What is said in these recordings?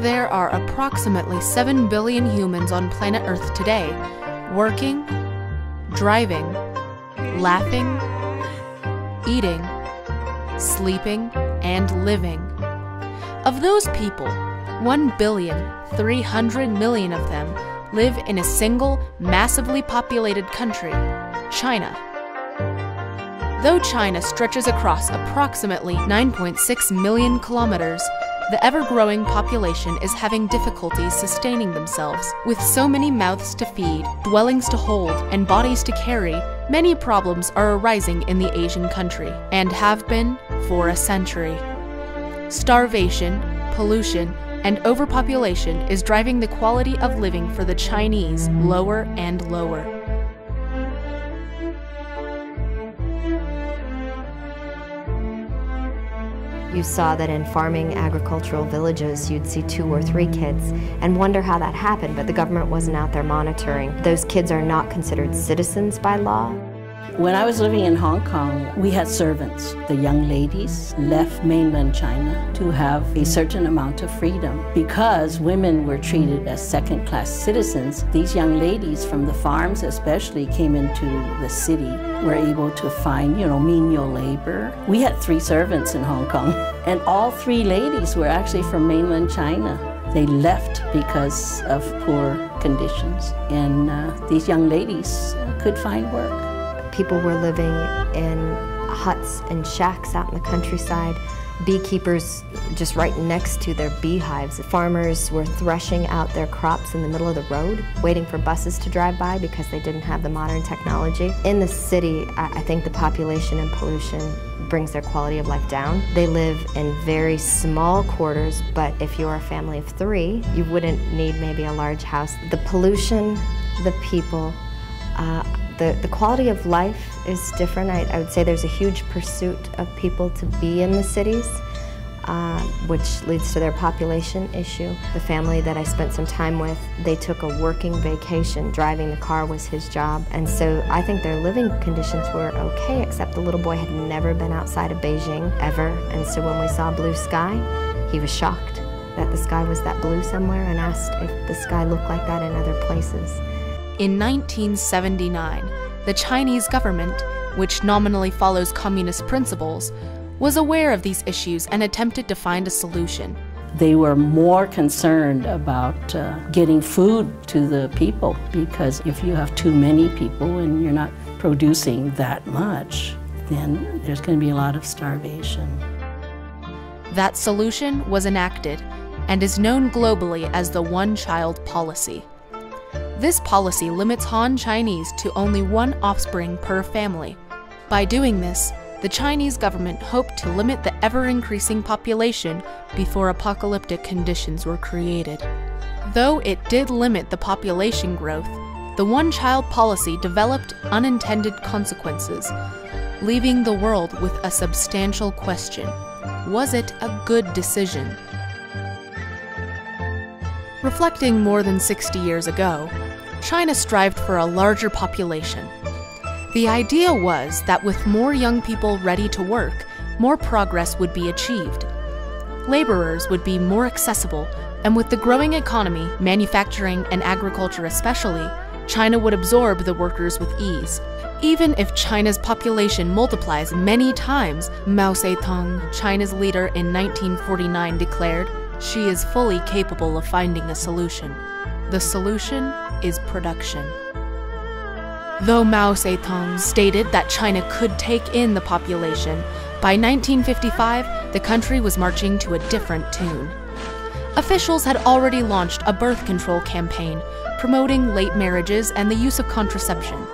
There are approximately 7 billion humans on planet Earth today, working, driving, laughing, eating, sleeping, and living. Of those people, 1,300,000,000 of them live in a single, massively populated country, China. Though China stretches across approximately 9.6 million kilometers, the ever-growing population is having difficulties sustaining themselves. With so many mouths to feed, dwellings to hold, and bodies to carry, many problems are arising in the Asian country, and have been for a century. Starvation, pollution, and overpopulation is driving the quality of living for the Chinese lower and lower. You saw that in farming agricultural villages, you'd see 2 or 3 kids and wonder how that happened, but the government wasn't out there monitoring. Those kids are not considered citizens by law. When I was living in Hong Kong, we had servants. The young ladies left mainland China to have a certain amount of freedom. Because women were treated as second-class citizens, these young ladies from the farms especially came into the city, were able to find, menial labor. We had 3 servants in Hong Kong, and all 3 ladies were actually from mainland China. They left because of poor conditions, and these young ladies could find work. People were living in huts and shacks out in the countryside, beekeepers just right next to their beehives. Farmers were threshing out their crops in the middle of the road, waiting for buses to drive by because they didn't have the modern technology. In the city, I think the population and pollution brings their quality of life down. They live in very small quarters, but if you're a family of 3, you wouldn't need maybe a large house. The pollution, the people, the quality of life is different. I would say there's a huge pursuit of people to be in the cities, which leads to their population issue. The family that I spent some time with, they took a working vacation. Driving the car was his job. And so I think their living conditions were okay, except the little boy had never been outside of Beijing, ever. And so when we saw blue sky, he was shocked that the sky was that blue somewhere and asked if the sky looked like that in other places. In 1979, the Chinese government, which nominally follows communist principles, was aware of these issues and attempted to find a solution. They were more concerned about getting food to the people, because if you have too many people and you're not producing that much, then there's going to be a lot of starvation. That solution was enacted and is known globally as the one-child policy. This policy limits Han Chinese to only 1 offspring per family. By doing this, the Chinese government hoped to limit the ever-increasing population before apocalyptic conditions were created. Though it did limit the population growth, the one-child policy developed unintended consequences, leaving the world with a substantial question: was it a good decision? Reflecting more than 60 years ago, China strived for a larger population. The idea was that with more young people ready to work, more progress would be achieved. Laborers would be more accessible, and with the growing economy, manufacturing and agriculture especially, China would absorb the workers with ease. Even if China's population multiplies many times, Mao Zedong, China's leader in 1949, declared, she is fully capable of finding a solution. The solution is production. Though Mao Zedong stated that China could take in the population, by 1955, the country was marching to a different tune. Officials had already launched a birth control campaign, promoting late marriages and the use of contraception.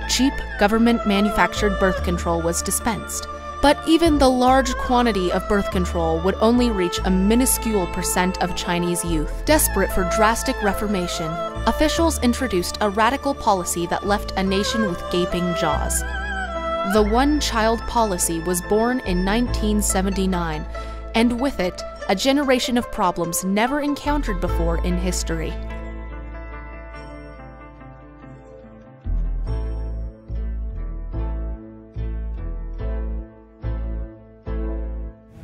Cheap, government-manufactured birth control was dispensed. But even the large quantity of birth control would only reach a minuscule % of Chinese youth. Desperate for drastic reformation, officials introduced a radical policy that left a nation with gaping jaws. The one-child policy was born in 1979, and with it, a generation of problems never encountered before in history.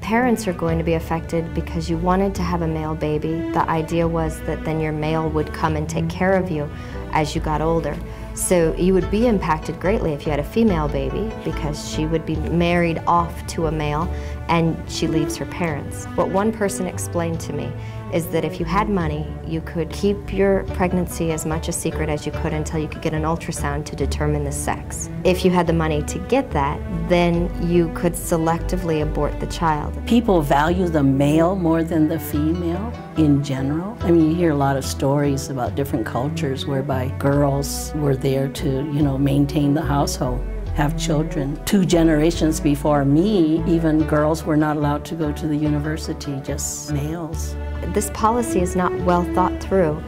Parents are going to be affected because you wanted to have a male baby. The idea was that then your male would come and take care of you as you got older. So you would be impacted greatly if you had a female baby because she would be married off to a male and she leaves her parents. What one person explained to me is that if you had money, you could keep your pregnancy as much a secret as you could until you could get an ultrasound to determine the sex. If you had the money to get that, then you could selectively abort the child. People value the male more than the female in general. I mean, you hear a lot of stories about different cultures whereby girls were there to, maintain the household, have children. 2 generations before me, even girls were not allowed to go to the university, just males. This policy is not well thought through,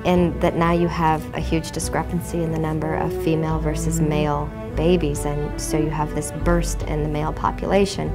in that now you have a huge discrepancy in the number of female versus male babies, and so you have this burst in the male population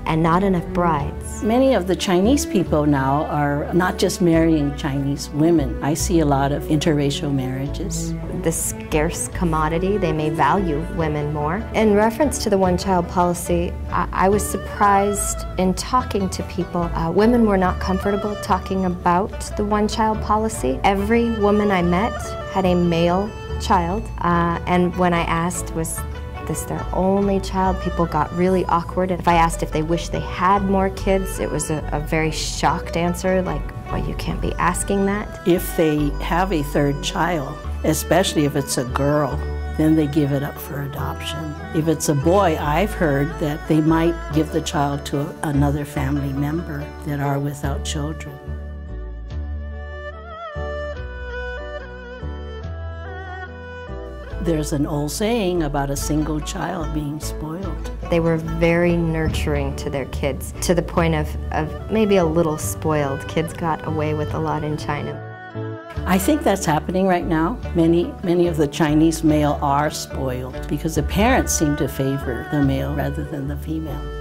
and not enough brides. Many of the Chinese people now are not just marrying Chinese women. I see a lot of interracial marriages. The scarce commodity, they may value women more. In reference to the one-child policy, I was surprised in talking to people. Women were not comfortable talking about the one-child policy. Every woman I met had a male child, and when I asked, was this their only child, people got really awkward. If I asked if they wished they had more kids, it was a very shocked answer, like, well, you can't be asking that. If they have a 3rd child, especially if it's a girl, then they give it up for adoption. If it's a boy, I've heard that they might give the child to another family member that are without children. There's an old saying about a single child being spoiled. They were very nurturing to their kids, to the point of maybe a little spoiled. Kids got away with a lot in China. I think that's happening right now. Many of the Chinese male are spoiled because the parents seem to favor the male rather than the female.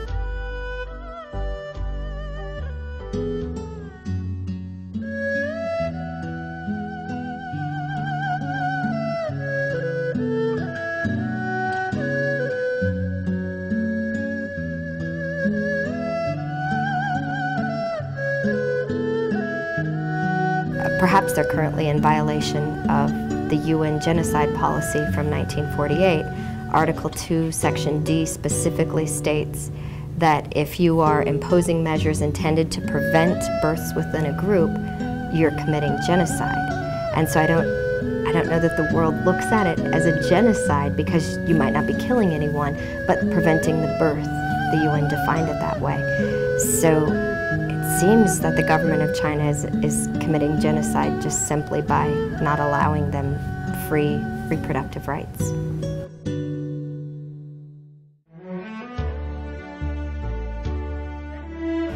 Perhaps they're currently in violation of the UN genocide policy from 1948. Article 2, Section D specifically states that if you are imposing measures intended to prevent births within a group, you're committing genocide. And so I don't know that the world looks at it as a genocide because you might not be killing anyone, but preventing the birth. The UN defined it that way. So it seems that the government of China is committing genocide just simply by not allowing them free reproductive rights.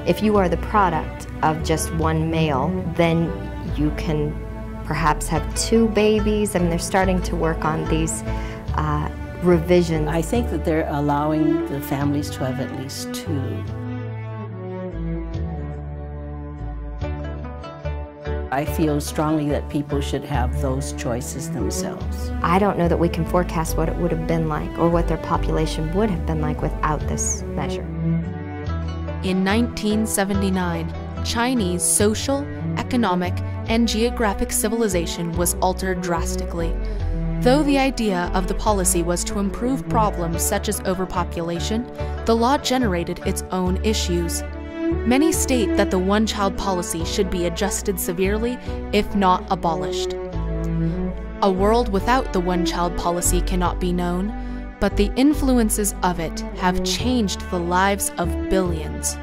If you are the product of just one male, then you can perhaps have 2 babies. I mean, they're starting to work on these revisions. I think that they're allowing the families to have at least 2. I feel strongly that people should have those choices themselves. I don't know that we can forecast what it would have been like or what their population would have been like without this measure. In 1979, Chinese social, economic, and geographic civilization was altered drastically. Though the idea of the policy was to improve problems such as overpopulation, the law generated its own issues. Many state that the one-child policy should be adjusted severely, if not abolished. A world without the one-child policy cannot be known, but the influences of it have changed the lives of billions.